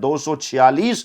246,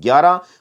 11,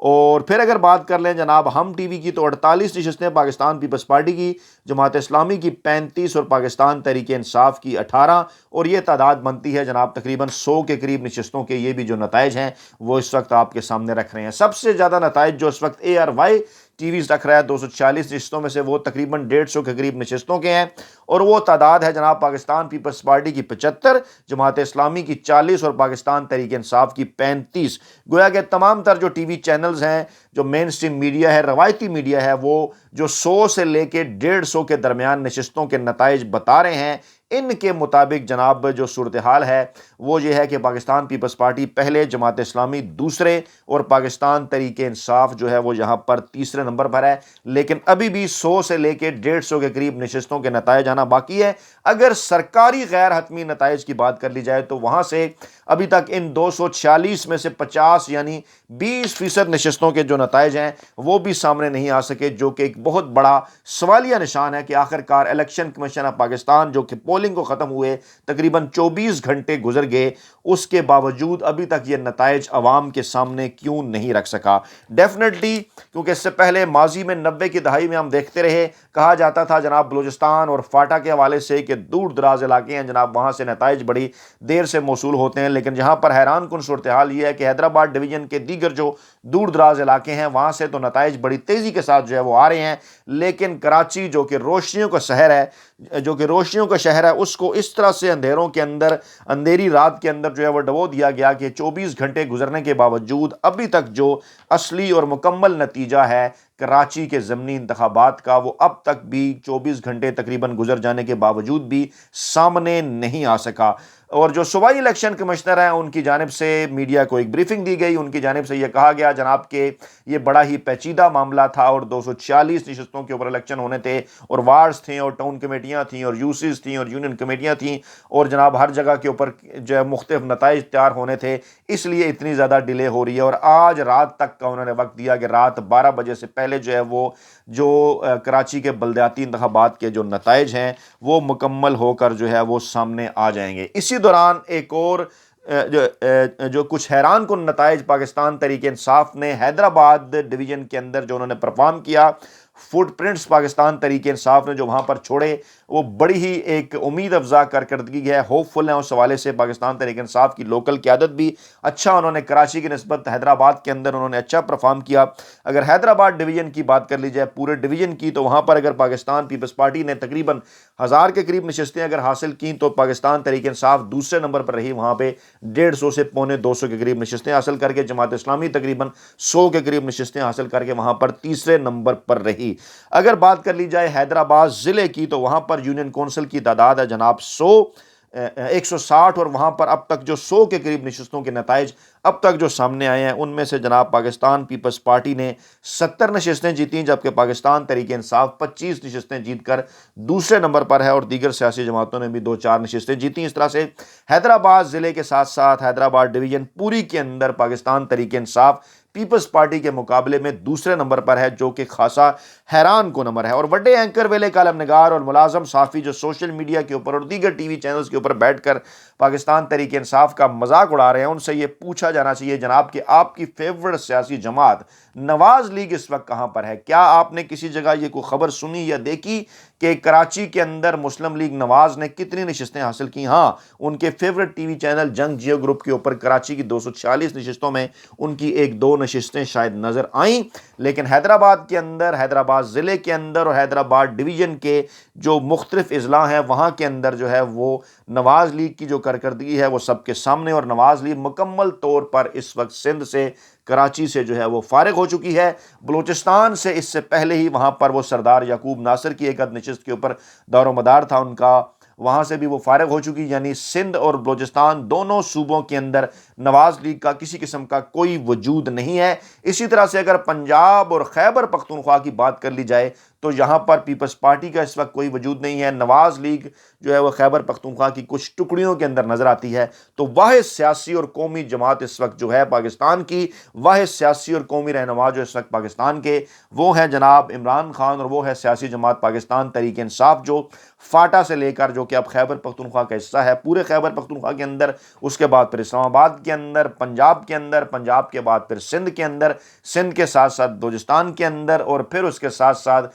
اور پھر اگر بات کر لیں جناب ہم ٹی وی کی تو 48 نشستیں پاکستان پیپلز پارٹی کی، جماعت اسلامی کی 35 اور پاکستان تحریک انصاف کی 18، اور یہ تعداد بنتی ہے جناب تقریباً 100 کے قریب نشستوں کے۔ یہ بھی جو نتائج ہیں وہ اس وقت آپ کے سامنے رکھ رہے ہیں۔ سب سے زیادہ نتائج جو اس وقت اے آر وائی ٹی ویز رکھ رہا ہے 240 نشستوں میں سے، وہ تقریباً 150 کے قریب نشستوں کے ہیں، اور وہ تعداد ہے جناب پاکستان پیپلز پارٹی کی 75، جماعت اسلامی کی 40 اور پاکستان تحریک انصاف کی 35۔ گویا کہ تمام تر جو ٹی وی چینلز ہیں، جو مین سٹریم میڈیا ہے، روایتی میڈیا ہے، وہ جو 100 سے لے کے 150 کے درمیان نشستوں کے نتائج بتا رہے ہیں۔ ان کے مطابق جناب جو صورتحال ہے وہ یہ ہے کہ پاکستان پیپلز پارٹی پہلے، جماعت اسلامی دوسرے، اور پاکستان تحریک انصاف جو ہے وہ یہاں پر تیسرے نمبر پر ہے، لیکن ابھی بھی 100 سے لے کے 150 کے قریب نشستوں کے نتائج آنا باقی ہے۔ اگر سرکاری غیر حتمی نتائج کی بات کر لی جائے تو وہاں سے ابھی تک ان 246 میں سے 50 یعنی 20% نشستوں کے جو نتائج ہیں وہ بھی سامنے نہیں آ سکے، جو کہ ایک بہت بڑا سوالیہ نشان ہے کہ آخرکار الیکشن کمیشن آف پاکستان جو کہ پولنگ کو ختم ہوئے تقریباً 24 گھنٹے گزر گئے، اس کے باوجود ابھی تک یہ نتائج عوام کے سامنے کیوں نہیں رکھ سکا۔ ڈیفینیٹلی کیونکہ اس سے پہلے ماضی میں 90 کی دہائی میں ہم دیکھتے رہے، کہا جاتا تھا جناب بلوچستان اور فاٹا کے حوالے سے کہ دور دراز علاقے ہیں جناب، وہاں سے نتائج بڑی دیر سے موصول ہوتے ہیں، لیکن جہاں پر حیران کن صورتحال یہ ہے کہ حیدرآباد ڈویژن کے دیگر جو دور دراز علاقے ہیں وہاں سے تو نتائج بڑی تیزی کے ساتھ جو ہے وہ آ رہے ہیں، لیکن کراچی جو کہ روشنیوں کا شہر ہے اس کو اس طرح سے اندھیروں کے اندر، اندھیری رات کے اندر جو ہے وہ ڈبو دیا گیا کہ 24 گھنٹے گزرنے کے باوجود ابھی تک جو اصلی اور مکمل نتیجہ ہے کراچی کے ضمنی انتخابات کا، وہ اب تک بھی 24 گھنٹے تقریباً گزر جانے کے باوجود بھی سامنے نہیں آ سکا۔ اور جو صوبائی الیکشن کمشنر ہیں ان کی جانب سے میڈیا کو ایک بریفنگ دی گئی، ان کی جانب سے یہ کہا گیا جناب کہ یہ بڑا ہی پیچیدہ معاملہ تھا اور 246 نشستوں کے اوپر الیکشن ہونے تھے، اور وارڈز تھیں اور ٹاؤن کمیٹیاں تھیں اور یوسیز تھیں اور یونین کمیٹیاں تھیں، اور جناب ہر جگہ کے اوپر جو ہے مختلف نتائج تیار ہونے تھے، اس لیے اتنی زیادہ ڈیلے ہو رہی ہے۔ اور آج رات تک کا انہوں نے وقت دیا کہ رات 12 بجے سے پہلے جو ہے وہ جو کراچی کے بلدیاتی انتخابات کے جو نتائج ہیں وہ مکمل ہو کر جو ہے وہ سامنے آ جائیں گے۔ اسی دوران ایک اور جو کچھ حیران کن نتائج پاکستان تحریک انصاف نے حیدرآباد ڈویژن کے اندر جو انہوں نے پرفارم کیا، فٹ پرنٹس پاکستان تحریک انصاف نے جو وہاں پر چھوڑے، وہ بڑی ہی ایک امید افزا کارکردگی ہے، ہوپ فل ہیں اس حوالے سے۔ پاکستان تحریک انصاف کی لوکل قیادت بھی اچھا، انہوں نے کراچی کی نسبت حیدرآباد کے اندر انہوں نے اچھا پرفارم کیا۔ اگر حیدرآباد ڈویژن کی بات کر لی جائے، پورے ڈویژن کی، تو وہاں پر اگر پاکستان پیپلز پارٹی نے تقریباً 1000 کے قریب نشستیں اگر حاصل کیں تو پاکستان تحریک انصاف دوسرے نمبر پر رہی، وہاں پہ 150 سے 250 کے قریب نشستیں حاصل کر کے، جماعت اسلامی تقریباً 100 کے قریب نشستیں حاصل کر کے وہاں پر تیسرے نمبر پر رہی۔ اگر بات کر لی جائے حیدرآباد ضلع کی تو وہاں پر یونین کونسل کی تعداد ہے جناب 160، اور وہاں پر اب تک جو 100 کے قریب نشستوں کے نتائج اب تک جو سامنے آئے ہیں ان میں سے جناب پاکستان پیپلز پارٹی نے 70 نشستیں جیتیں، جبکہ پاکستان تحریک انصاف 25 نشستیں جیت کر دوسرے نمبر پر ہے، اور دیگر سیاسی جماعتوں نے بھی 2-4 نشستیں جیتیں۔ اس طرح سے حیدرآباد ضلع کے ساتھ ساتھ حیدرآباد ڈویژن پوری کے اندر پاکستان تحریک انصاف پیپلز پارٹی کے مقابلے میں دوسرے نمبر پر ہے، جو کہ خاصا حیران کن نمبر ہے۔ اور بڑے اینکر ویلے کالم نگار اور ملازم صحافی جو سوشل میڈیا کے اوپر اور دیگر ٹی وی چینلز کے اوپر بیٹھ کر پاکستان تحریک انصاف کا مذاق اڑا رہے ہیں، ان سے یہ پوچھا جانا چاہیے جناب کہ آپ کی فیورٹ سیاسی جماعت نواز لیگ اس وقت کہاں پر ہے؟ کیا آپ نے کسی جگہ یہ کوئی خبر سنی یا دیکھی کہ کراچی کے اندر مسلم لیگ نواز نے کتنی نشستیں حاصل کی؟ ہاں، ان کے فیورٹ ٹی وی چینل جنگ جیو گروپ کے اوپر کراچی کی 246 نشستوں میں ان کی 1-2 نشستیں شاید نظر آئیں، لیکن حیدرآباد کے اندر، حیدرآباد ضلع کے اندر اور حیدرآباد ڈویژن کے جو مختلف اضلاع ہیں وہاں کے اندر جو ہے وہ نواز لیگ کی جو کارکردگی ہے وہ سب کے سامنے، اور نواز لیگ مکمل طور پر اس وقت سندھ سے، کراچی سے جو ہے وہ فارغ ہو چکی ہے۔ بلوچستان سے اس سے پہلے ہی وہاں پر وہ سردار یعقوب ناصر کی ایک نشست کے اوپر دار و مدار تھا ان کا، وہاں سے بھی وہ فارغ ہو چکی، یعنی سندھ اور بلوچستان دونوں صوبوں کے اندر نواز لیگ کا کسی قسم کا کوئی وجود نہیں ہے۔ اسی طرح سے اگر پنجاب اور خیبر پختونخوا کی بات کر لی جائے تو یہاں پر پیپلز پارٹی کا اس وقت کوئی وجود نہیں ہے۔ نواز لیگ جو ہے وہ خیبر پختونخوا کی کچھ ٹکڑیوں کے اندر نظر آتی ہے۔ تو واحد سیاسی اور قومی جماعت اس وقت جو ہے پاکستان کی، واحد سیاسی اور قومی رہنما جو اس وقت پاکستان کے، وہ ہیں جناب عمران خان، اور وہ ہے سیاسی جماعت پاکستان تحریک انصاف، جو فاٹا سے لے کر، جو کہ اب خیبر پختونخوا کا حصہ ہے، پورے خیبر پختونخوا کے اندر، اس کے بعد پھر اسلام آباد کے اندر، پنجاب کے اندر، پنجاب کے بعد پھر سندھ کے اندر، سندھ کے ساتھ ساتھ بلوچستان کے اندر، اور پھر اس کے ساتھ ساتھ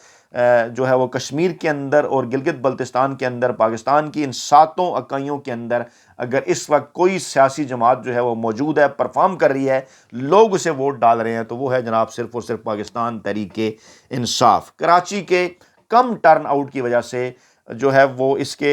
جو ہے وہ کشمیر کے اندر اور گلگت بلتستان کے اندر، پاکستان کی ان 7 اکائیوں کے اندر اگر اس وقت کوئی سیاسی جماعت جو ہے وہ موجود ہے، پرفارم کر رہی ہے، لوگ اسے ووٹ ڈال رہے ہیں، تو وہ ہے جناب صرف اور صرف پاکستان تحریک انصاف۔ کراچی کے کم ٹرن آؤٹ کی وجہ سے جو ہے وہ اس کے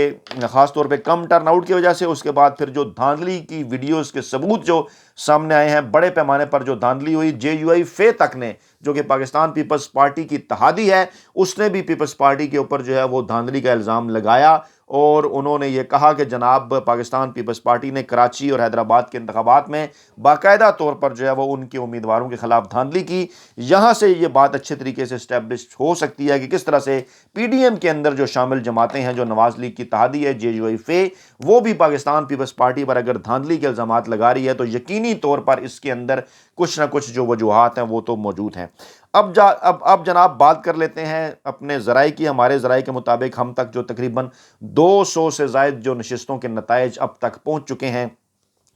خاص طور پہ کم ٹرن آؤٹ کی وجہ سے، اس کے بعد پھر جو دھاندلی کی ویڈیوز کے ثبوت جو سامنے آئے ہیں، بڑے پیمانے پر جو دھاندلی ہوئی، جے یو آئی فے تک نے، جو کہ پاکستان پیپلز پارٹی کی اتحادی ہے، اس نے بھی پیپلز پارٹی کے اوپر جو ہے وہ دھاندلی کا الزام لگایا، اور انہوں نے یہ کہا کہ جناب پاکستان پیپلز پارٹی نے کراچی اور حیدرآباد کے انتخابات میں باقاعدہ طور پر جو ہے وہ ان کے امیدواروں کے خلاف دھاندلی کی۔ یہاں سے یہ بات اچھے طریقے سے اسٹیبلش ہو سکتی ہے کہ کس طرح سے پی ڈی ایم کے اندر جو شامل جماعتیں ہیں، جو نواز لیگ کی اتحادی ہے، جے یو آئی فے، وہ بھی پاکستان پیپلز پارٹی پر اگر دھاندلی کے الزامات لگا رہی ہے، تو یقینی طور پر اس کے اندر کچھ نہ کچھ جو وجوہات ہیں وہ تو موجود ہیں۔ اب جناب بات کر لیتے ہیں اپنے ذرائع کی۔ ہمارے ذرائع کے مطابق ہم تک جو تقریباً 200 سے زائد جو نشستوں کے نتائج اب تک پہنچ چکے ہیں،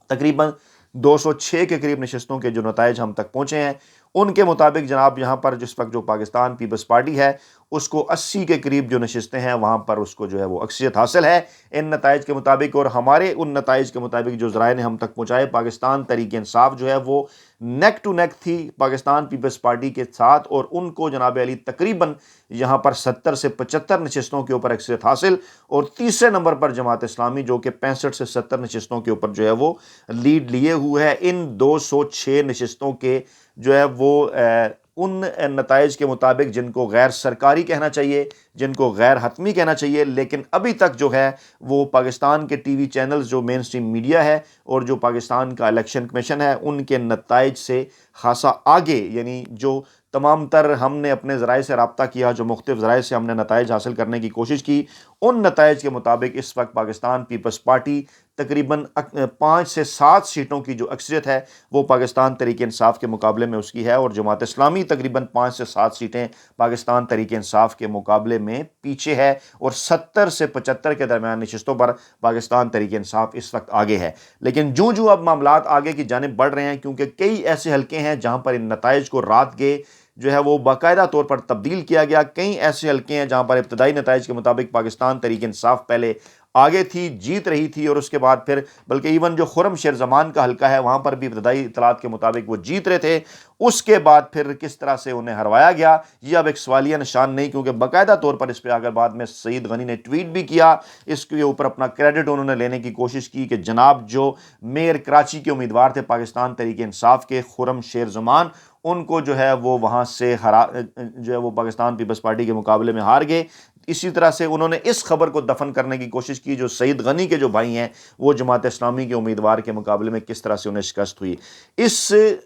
تقریباً 206 کے قریب نشستوں کے جو نتائج ہم تک پہنچے ہیں، ان کے مطابق جناب یہاں پر جس وقت جو پاکستان پیپلز پارٹی ہے، اس کو 80 کے قریب جو نشستیں ہیں، وہاں پر اس کو جو ہے وہ اکثریت حاصل ہے ان نتائج کے مطابق۔ اور ہمارے ان نتائج کے مطابق جو ذرائع نے ہم تک پہنچائے، پاکستان تحریک انصاف جو ہے وہ نیک ٹو نیک تھی پاکستان پیپلز پارٹی کے ساتھ، اور ان کو جناب علی تقریباً یہاں پر 70 سے 75 نشستوں کے اوپر اکثریت حاصل، اور تیسرے نمبر پر جماعت اسلامی جو کہ 65 سے 70 نشستوں کے اوپر جو ہے وہ لیڈ لیے ہوئے ہے۔ ان 206 نشستوں کے جو ہے وہ ان نتائج کے مطابق، جن کو غیر سرکاری کہنا چاہیے، جن کو غیر حتمی کہنا چاہیے، لیکن ابھی تک جو ہے وہ پاکستان کے ٹی وی چینلز، جو مین سٹریم میڈیا ہے، اور جو پاکستان کا الیکشن کمیشن ہے، ان کے نتائج سے خاصا آگے، یعنی جو تمام تر ہم نے اپنے ذرائع سے رابطہ کیا، جو مختلف ذرائع سے ہم نے نتائج حاصل کرنے کی کوشش کی، ان نتائج کے مطابق اس وقت پاکستان پیپلز پارٹی تقریباً 5 سے 7 سیٹوں کی جو اکثریت ہے وہ پاکستان تحریک انصاف کے مقابلے میں اس کی ہے، اور جماعت اسلامی تقریباً 5 سے 7 سیٹیں پاکستان تحریک انصاف کے مقابلے میں پیچھے ہے، اور 70 سے 75 کے درمیان نشستوں پر پاکستان تحریک انصاف اس وقت آگے ہے۔ لیکن جو اب معاملات آگے کی جانب بڑھ رہے ہیں، کیونکہ کئی ایسے حلقے ہیں جہاں پر ان نتائج کو رات کے جو ہے وہ باقاعدہ طور پر تبدیل کیا گیا، کئی ایسے حلقے ہیں جہاں پر ابتدائی نتائج کے مطابق پاکستان تحریک انصاف پہلے آگے تھی، جیت رہی تھی، اور اس کے بعد پھر بلکہ ایون جو خرم شیر زمان کا حلقہ ہے، وہاں پر بھی ابتدائی اطلاعات کے مطابق وہ جیت رہے تھے، اس کے بعد پھر کس طرح سے انہیں ہروایا گیا، یہ اب ایک سوالیہ نشان نہیں، کیونکہ باقاعدہ طور پر اس پہ اگر بعد میں سعید غنی نے ٹویٹ بھی کیا، اس کے اوپر اپنا کریڈٹ انہوں نے لینے کی کوشش کی کہ جناب جو میئر کراچی کے امیدوار تھے پاکستان تحریک انصاف کے، خرم شیر زمان، ان کو جو ہے وہ وہاں سے جو ہے وہ پاکستان پیپلز پارٹی کے مقابلے میں ہار گئے۔ اسی طرح سے انہوں نے اس خبر کو دفن کرنے کی کوشش کی جو سعید غنی کے جو بھائی ہیں وہ جماعت اسلامی کے امیدوار کے مقابلے میں کس طرح سے انہیں شکست ہوئی۔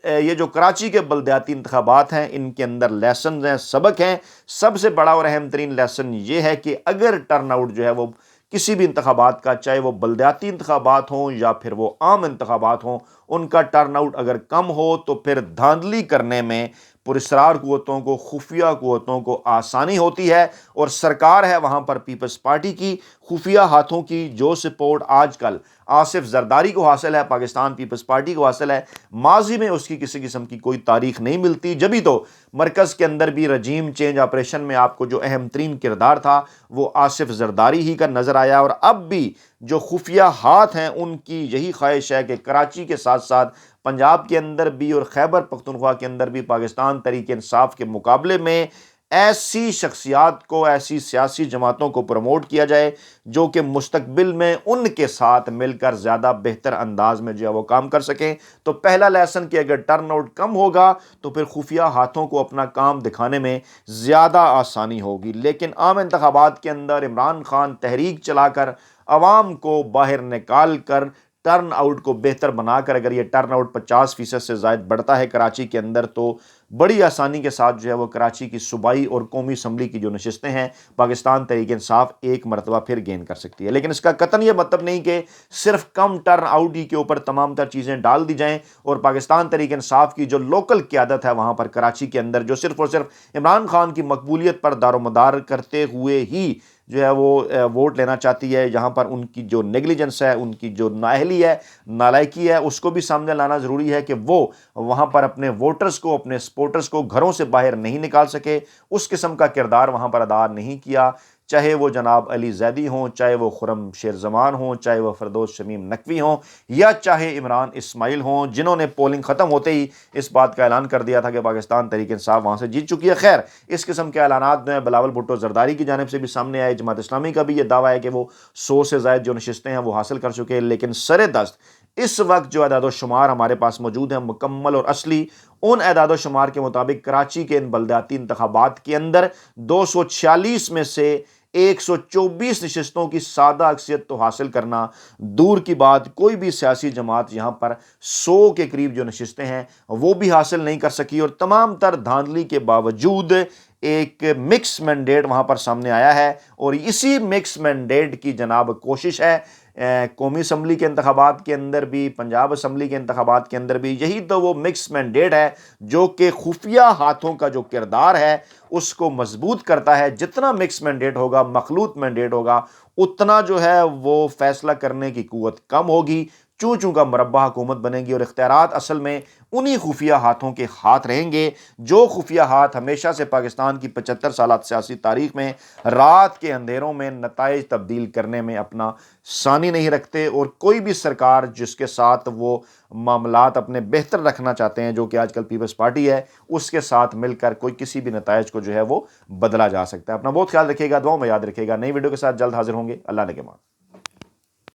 یہ جو کراچی کے بلدیاتی انتخابات ہیں، ان کے اندر لیسنز ہیں، سبق ہیں۔ سب سے بڑا اور اہم ترین لیسن یہ ہے کہ اگر ٹرن آؤٹ جو ہے وہ کسی بھی انتخابات کا، چاہے وہ بلدیاتی انتخابات ہوں یا پھر وہ عام انتخابات ہوں، ان کا ٹرن آؤٹ اگر کم ہو تو پھر دھاندلی کرنے میں پراسرار قوتوں کو، خفیہ قوتوں کو آسانی ہوتی ہے، اور سرکار ہے وہاں پر پیپلز پارٹی کی، خفیہ ہاتھوں کی جو سپورٹ آج کل آصف زرداری کو حاصل ہے، پاکستان پیپلز پارٹی کو حاصل ہے، ماضی میں اس کی کسی قسم کی کوئی تاریخ نہیں ملتی، جبھی تو مرکز کے اندر بھی رجیم چینج آپریشن میں آپ کو جو اہم ترین کردار تھا وہ آصف زرداری ہی کا نظر آیا، اور اب بھی جو خفیہ ہاتھ ہیں ان کی یہی خواہش ہے کہ کراچی کے ساتھ ساتھ پنجاب کے اندر بھی اور خیبر پختونخوا کے اندر بھی پاکستان تحریک انصاف کے مقابلے میں ایسی شخصیات کو، ایسی سیاسی جماعتوں کو پروموٹ کیا جائے جو کہ مستقبل میں ان کے ساتھ مل کر زیادہ بہتر انداز میں جو ہے وہ کام کر سکیں۔ تو پہلا لیسن کہ اگر ٹرن آؤٹ کم ہوگا تو پھر خفیہ ہاتھوں کو اپنا کام دکھانے میں زیادہ آسانی ہوگی، لیکن عام انتخابات کے اندر عمران خان تحریک چلا کر عوام کو باہر نکال کر ٹرن آؤٹ کو بہتر بنا کر اگر یہ ٹرن آؤٹ 50% سے زائد بڑھتا ہے کراچی کے اندر تو بڑی آسانی کے ساتھ جو ہے وہ کراچی کی صوبائی اور قومی اسمبلی کی جو نشستیں ہیں پاکستان تحریک انصاف ایک مرتبہ پھر گین کر سکتی ہے۔ لیکن اس کا قطعاً یہ مطلب نہیں کہ صرف کم ٹرن آؤٹ ہی کے اوپر تمام تر چیزیں ڈال دی جائیں اور پاکستان تحریک انصاف کی جو لوکل قیادت ہے وہاں پر کراچی کے اندر جو صرف اور صرف عمران خان کی مقبولیت پر دار و مدار کرتے ہوئے ہی جو ہے وہ ووٹ لینا چاہتی ہے، یہاں پر ان کی جو نیگلیجنس ہے، ان کی جو نااہلی ہے، نالائکی ہے، اس کو بھی سامنے لانا ضروری ہے کہ وہ وہاں پر اپنے ووٹرز کو، اپنے سپورٹرز کو گھروں سے باہر نہیں نکال سکے، اس قسم کا کردار وہاں پر ادا نہیں کیا، چاہے وہ جناب علی زیدی ہوں، چاہے وہ خرم شیر زمان ہوں، چاہے وہ فردوس شمیم نقوی ہوں، یا چاہے عمران اسماعیل ہوں، جنہوں نے پولنگ ختم ہوتے ہی اس بات کا اعلان کر دیا تھا کہ پاکستان تحریک انصاف وہاں سے جیت چکی ہے۔ خیر، اس قسم کے اعلانات جو ہیں بلاول بھٹو زرداری کی جانب سے بھی سامنے آئے، جماعت اسلامی کا بھی یہ دعویٰ ہے کہ وہ 100 سے زائد جو نشستیں ہیں وہ حاصل کر چکے ہیں، لیکن سر دست اس وقت جو اعداد و شمار ہمارے پاس موجود ہیں مکمل اور اصلی، ان اعداد و شمار کے مطابق کراچی کے ان بلدیاتی انتخابات کے اندر 246 میں سے 124 نشستوں کی سادہ اکثریت تو حاصل کرنا دور کی بات، کوئی بھی سیاسی جماعت یہاں پر 100 کے قریب جو نشستیں ہیں وہ بھی حاصل نہیں کر سکی، اور تمام تر دھاندلی کے باوجود ایک مکس مینڈیٹ وہاں پر سامنے آیا ہے، اور اسی مکس مینڈیٹ کی جناب کوشش ہے قومی اسمبلی کے انتخابات کے اندر بھی، پنجاب اسمبلی کے انتخابات کے اندر بھی، یہی تو وہ مکس مینڈیٹ ہے جو کہ خفیہ ہاتھوں کا جو کردار ہے اس کو مضبوط کرتا ہے۔ جتنا مکس مینڈیٹ ہوگا، مخلوط مینڈیٹ ہوگا، اتنا جو ہے وہ فیصلہ کرنے کی قوت کم ہوگی، چوں چوں کا مربع حکومت بنے گی، اور اختیارات اصل میں انہی خفیہ ہاتھوں کے ہاتھ رہیں گے جو خفیہ ہاتھ ہمیشہ سے پاکستان کی 75 سالہ سیاسی تاریخ میں رات کے اندھیروں میں نتائج تبدیل کرنے میں اپنا ثانی نہیں رکھتے، اور کوئی بھی سرکار جس کے ساتھ وہ معاملات اپنے بہتر رکھنا چاہتے ہیں جو کہ آج کل پیپلز پارٹی ہے، اس کے ساتھ مل کر کوئی کسی بھی نتائج کو جو ہے وہ بدلا جا سکتا ہے۔ اپنا بہت خیال رکھیے گا، دعاؤں میں یاد رکھیے گا۔ نئی ویڈیو کے ساتھ جلد حاضر ہوں گے۔ اللہ نگہبان۔